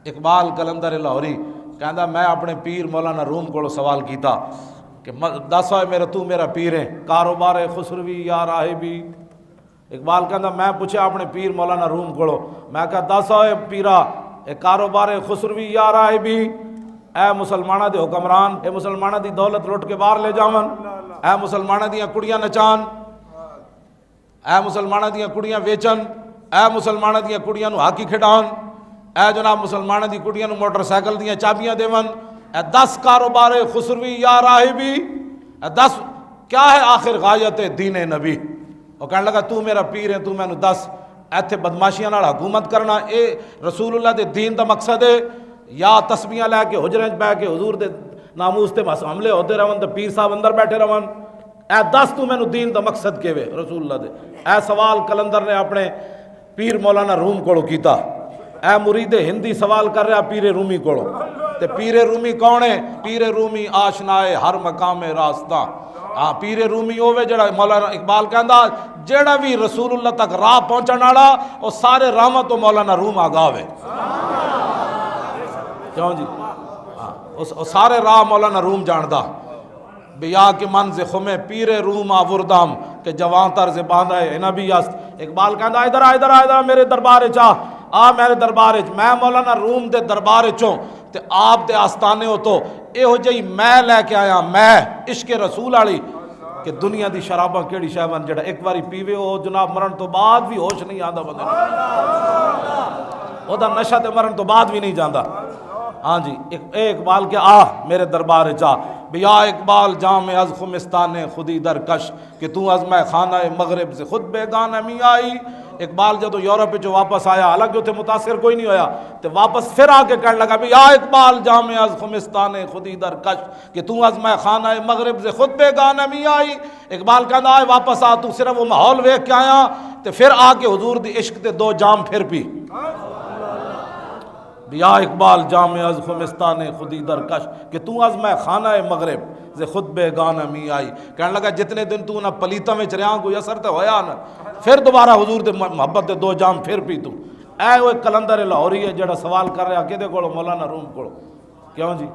اقبال کلندر لاہوری کہندا میں اپنے پیر مولانا روم کو سوال کیتا کہ دس ہوئے میرا تو میرا پیر ہے کاروبار خسروی یا راہبی. اقبال کہندا میں پوچھا اپنے پیر مولانا روم کو میں کہا دس ہوئے پیرا اے کاروبار خسروی یا راہبی. اے مسلمانہ دے حکمران اے مسلمانہ دی دولت لٹ کے باہر لے جاون, اے مسلمانہ دیاں کڑیاں نچان, اے مسلمانہ دیاں کڑیاں ویچن, اے مسلمانہ دیاں کڑیاں نو ہاکی کھڈان, اے جناب مسلمانہ دی کڑیاں نو موٹر سائیکل دیاں چابیاں دیون. اے 10 کاروبار خسروی یا راہبی, اے 10 کیا ہے آخر غایت دین نبی. وہ کہنے لگا تو میرا پیر ہے تو مینوں دس ایتھے بدماشیاں نال حکومت کرنا اے رسول اللہ دے دین دا مقصد ہے یا تسبیحاں لے کے حجرے وچ بیٹھ کے حضور دے ناموس تے حملے ہوتے رہن تے پیر صاحب اندر بیٹھے رہن. اے دس تو مینوں دین دا مقصد کیوے رسول اللہ دے. اے سوال کلندر نے اپنے پیر مولانا روم کو کیتا. اے مرید ہندی سوال کر رہا پیر رومی کو تے پیر رومی کون ہے؟ پیر رومی آشنائے ہر مقام راستہ. ہاں پیر رومی ہوے جڑا مولانا اقبال کہندا جڑا بھی رسول اللہ تک راہ پہنچن والا او سارے راہاں تو مولانا روم آگاہ ہوے. کیوں جی؟ ہاں سارے راہ مولانا روم جاندا. بیا کے من ز خم پیر روم آوردام کہ جوان تر زبان ہے نبی است. اقبال کہندا ادھر ادھر میرے دربار وچ آ میرے دربار وچ میں مولانا روم دے دربار وچوں تے آپ دے آستانے ہو تو یہو جہی میں لے کے آیا میں عشق رسول والی کہ دنیا دی شراباں کیڑی شے ون جڑا ایک واری پیوے او جناب مرن تو بعد بھی ہوش نہیں آندا بندے او دا نشہ تے مرن تو بعد بھی نہیں جاندا. ہاں جی اے اقبال کے آ میرے دربار وچ آ بیا اقبال جام از خمستان خودی در کش کہ تو از میں خانہ مغرب سے خود بیگانہ می آئی. اقبال جدو یورپ جو واپس آیا حالانکہ اتنے متاثر کوئی نہیں ہویا تو واپس پھر آ کے کہنے لگا بھی یا اقبال جام از خمستان خودی در کش کہ تو از میں خانہ مغرب سے خود بیگانہ می آئی. اقبال کہنا آئے واپس آ تو صرف وہ ماحول ویکھ کے آیا تو پھر آ کے حضور دی عشق تے 2 جام پھر پی. یا اقبال جام از خمستان خودی در کش کہ تو از میں خانہ مغرب سے خود بیگانہ می آئی. کہنے لگا جتنے دن تو نہ پلیتاں وچ رہیا کوئی اثر تے ہویا نہ پھر دوبارہ حضور دے محبت دے 2 جام پھر پی تو. اے وہ کلندر لاہوری ہے جڑا سوال کر رہا کدے کول مولانا روم کول. کیوں جی؟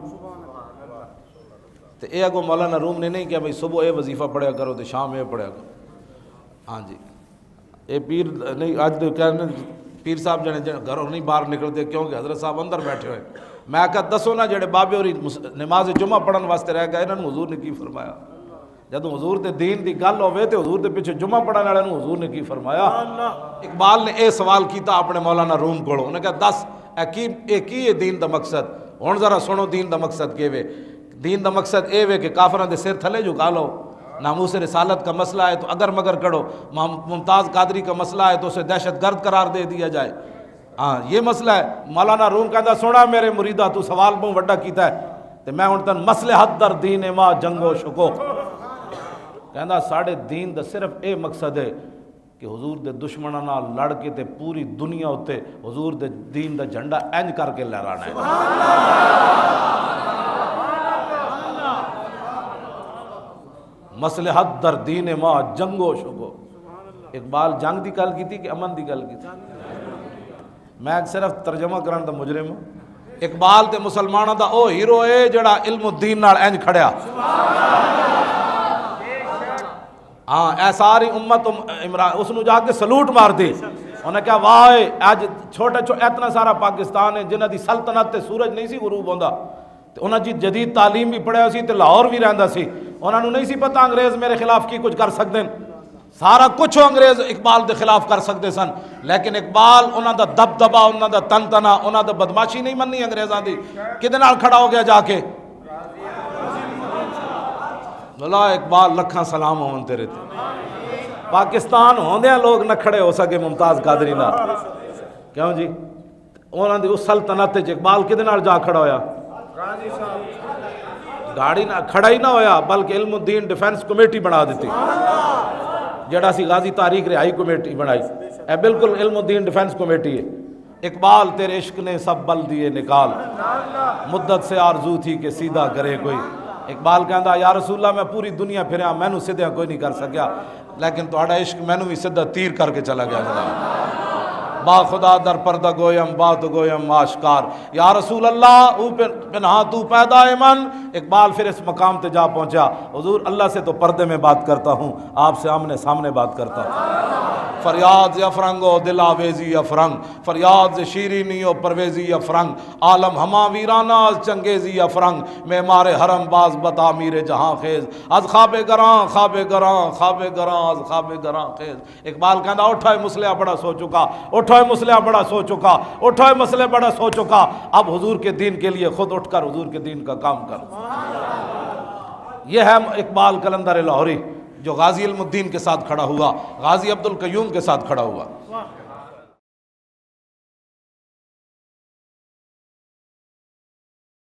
تے اے اگوں مولانا روم نے نہیں کہا بھئی صبح اے وظیفہ پڑھیا کرو تے شام اے پڑھیا کرو. ہاں جی اے پیر نہیں اج دے کہنے پیر صاحب جنے گھروں نہیں باہر نکلتے کیونکہ حضرت صاحب اندر بیٹھے ہوئے. میں کہا دسو نا جڑے بابے ہوری نماز جمعہ پڑھن واسطے رہ گئے انہاں نوں حضور نے کی فرمایا؟ جدوں حضور دے دین دی گل ہوے تے حضور دے پیچھے جمعہ پڑھن والے نوں حضور نے کی فرمایا؟ اقبال نے اے سوال کیتا اپنے مولانا روم کولوں. انہوں نے کہا دس اے کی دین دا مقصد؟ ہن ذرا سنو دین دا مقصد کیوے. دین دا مقصد اے وے کہ کافراں دے سر تھلے جھکا لو. ناموس رسالت کا مسئلہ ہے تو اگر مگر کرو. ممتاز قادری کا مسئلہ ہے تو اسے دہشت گرد قرار دے دیا جائے. ہاں یہ مسئلہ ہے. مولانا روم کہندا سونا میرے مریدا تو سوال بہت وڈا کیتا ہے تے میں ہن تن مصلحت در دین ما جنگ و شکوک. کہندا ساڈے دین دا صرف اے مقصد ہے کہ حضور دے دشمناں نال لڑ کے تے پوری دنیا اتے حضور دے دین دا جھنڈا انج کر کے لہرانا ہے. مصلحت در دین ما جنگ و شکو. اقبال جنگ دی گل کیتی کہ امن دی گل کیتی؟ میں صرف ترجمہ کرن دا مجرم ہوں. اقبال تے مسلمانوں دا او ہیرو ہے جڑا علم الدین نال انج کھڑیا. ہاں اے ساری امت عمران اس نو جا کے سلوٹ مار دی. انہیں کہا واہ اج چھوٹے اتنا سارا پاکستان ہے جنہاں دی سلطنت تے سورج نہیں سی غروب ہوندا تے انہاں جی جدید تعلیم بھی پڑھیا سی تے لاہور بھی رہندا سی. انہاں نوں نہیں سی پتہ انگریز میرے خلاف کی کچھ کر سکدے. سارا کچھ انگریز اقبال دے خلاف کر سکتے سن لیکن اقبال انہاں دا دبدبا انہاں دا تنتنا انہاں دا بدماشی نہیں مننی انگریزاں دی. کدے نال کھڑا ہو گیا جا کے؟ بلا اقبال لکھاں سلام ہون تیرے تے. پاکستان ہوندیاں لوگ نہ کھڑے ہو سکے ممتاز قادری نال. کیوں جی؟ انہاں دی اس سلطنت تے اقبال کدے نال جا کھڑا ہویا؟ گاڑی نہ کھڑا ہی نہ ہویا بلکہ علم الدین ڈیفنس کمیٹی بنا دیتی جڑا سی غازی تاریخ رہائی کمیٹی بنائی. اے بالکل علم الدین ڈیفنس کمیٹی ہے. اقبال تیرے عشق نے سب بل دیے نکال مدت سے آرزو تھی کہ سیدھا کرے کوئی. اقبال کہندا یا رسول اللہ میں پوری دنیا پھریا مینوں سیدھا کوئی نہیں کر سکیا لیکن تہاڈا عشق مینوں بھی سیدھا تیر کر کے چلا گیا. با خدا در پردہ گویم بات گویم آشکار، یا رسول اللہ او پنہا تو پیدا من۔ اقبال پھر اس مقام تے جا پہنچا، حضور اللہ سے تو پردے میں بات کرتا ہوں، آپ سے آمنے سامنے بات کرتا ہوں۔ فریاد ز افرنگ و دل آویزی افرنگ، فریاد ز شیرینی و پرویزی افرنگ، عالم ہما ویرانہ از چنگیزی افرنگ، معمار حرم باز بتا میر جہاں خیز، از خواب گراں خواب گراں خواب گراں از خواب گراں خیز۔ اقبال کہندا اٹھائے مسلح بڑا سو چکا، اٹھائے مسلح بڑا سو چکا، اٹھائے مسلح بڑا سو چکا، اب حضور کے دین کے لیے خود اٹھ کر حضور کے دین کا کام کر۔ یہ ہے اقبال قلندر لاہوری جو غازی علم الدین کے ساتھ کھڑا ہوا، غازی عبد القیوم کے ساتھ کھڑا ہوا۔